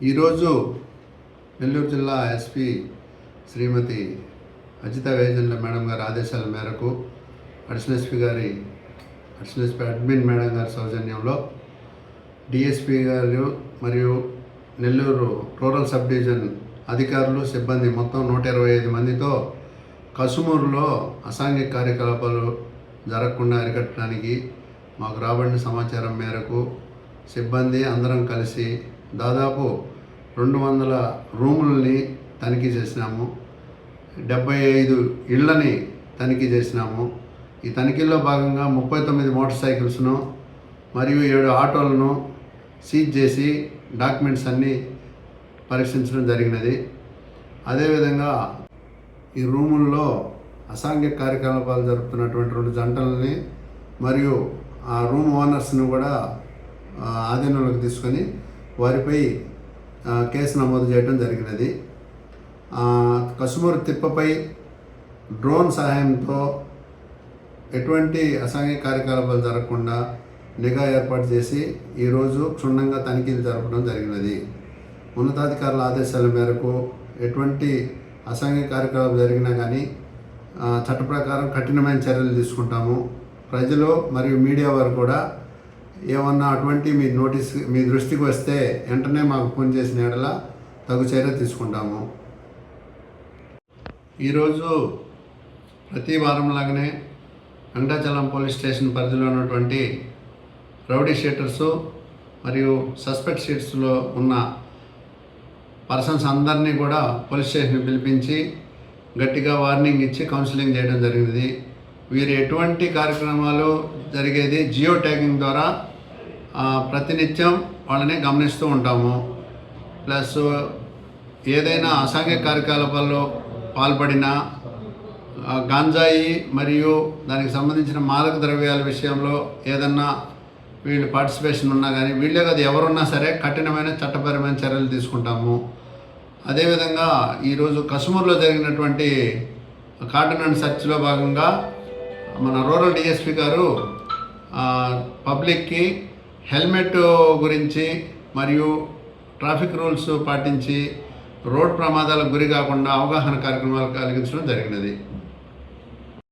ఈరోజు నెల్లూరు జిల్లా ఎస్పీ శ్రీమతి అజిత వేజన్ల మేడం గారి ఆదేశాల మేరకు అడిషనల్ ఎస్పీ అడ్మిన్ మేడం గారి సౌజన్యంలో డిఎస్పీ గారు మరియు నెల్లూరు రూరల్ సబ్ డివిజన్ అధికారులు సిబ్బంది మొత్తం 125 మందితో కసుమూరులో అసాంఘిక కార్యకలాపాలు జరగకుండా అరికట్టడానికి మాకు రాబడిన సమాచారం మేరకు సిబ్బంది అందరం కలిసి దాదాపు 200 రూములని తనిఖీ చేసినాము. 75 ఇళ్లని తనిఖీ చేసినాము. ఈ తనిఖీల్లో భాగంగా 39 మోటార్ సైకిల్స్ను మరియు 7 ఆటోలను సీజ్ చేసి డాక్యుమెంట్స్ అన్నీ పరీక్షించడం జరిగినది. అదేవిధంగా ఈ రూముల్లో అసాంఘిక కార్యకలాపాలు జరుపుతున్నటువంటి 2 జంటలని మరియు ఆ రూమ్ ఓనర్స్ని కూడా ఆధీనంలోకి తీసుకొని వారిపై కేసు నమోదు చేయడం జరిగినది. కసుమూరు తిప్పపై డ్రోన్ సహాయంతో ఎటువంటి అసాంఘిక కార్యకలాపాలు జరగకుండా నిఘా ఏర్పాటు చేసి ఈరోజు క్షుణ్ణంగా తనిఖీలు జరపడం జరిగినది. ఉన్నతాధికారుల ఆదేశాల మేరకు ఎటువంటి అసాంఘిక కార్యకలాపాలు జరిగినా కానీ చట్ట ప్రకారం కఠినమైన చర్యలు తీసుకుంటాము. ప్రజలు మరియు మీడియా వారు కూడా ఏమన్నా అటువంటి మీ దృష్టికి వస్తే వెంటనే మాకు ఫోన్ చేసిన ఎడల తగు చర్య తీసుకుంటాము. ఈరోజు ప్రతి వారంలాగానే వెంకటాచలం పోలీస్ స్టేషన్ పరిధిలో ఉన్నటువంటి రౌడీ షీటర్సు మరియు సస్పెక్ట్ షీట్స్లో ఉన్న పర్సన్స్ అందరినీ కూడా పోలీస్ స్టేషన్కి పిలిపించి గట్టిగా వార్నింగ్ ఇచ్చి కౌన్సిలింగ్ చేయడం జరిగింది. వీరు ఎటువంటి కార్యక్రమాలు జరిగేది జియో ట్యాగింగ్ ద్వారా ప్రతినిత్యం వాళ్ళని గమనిస్తూ ఉంటాము. ప్లస్ ఏదైనా అసాంఘిక కార్యకలాపాల్లో పాల్పడిన గాంజాయి మరియు దానికి సంబంధించిన మాదక ద్రవ్యాల విషయంలో ఏదన్నా వీళ్ళు పార్టిసిపేషన్ ఉన్నా కానీ వీళ్ళే కదా ఎవరున్నా సరే కఠినమైన చట్టపరమైన చర్యలు తీసుకుంటాము. అదేవిధంగా ఈరోజు కసుమూరులో జరిగినటువంటి కార్డన్ అండ్ సర్చ్లో భాగంగా మన రూరల్ డిఎస్పీ గారు పబ్లిక్కి హెల్మెట్ గురించి మరియు ట్రాఫిక్ రూల్స్ పాటించి రోడ్ ప్రమాదాలకు గురి కాకుండా అవగాహన కార్యక్రమాలు కలిగించడం జరిగినది.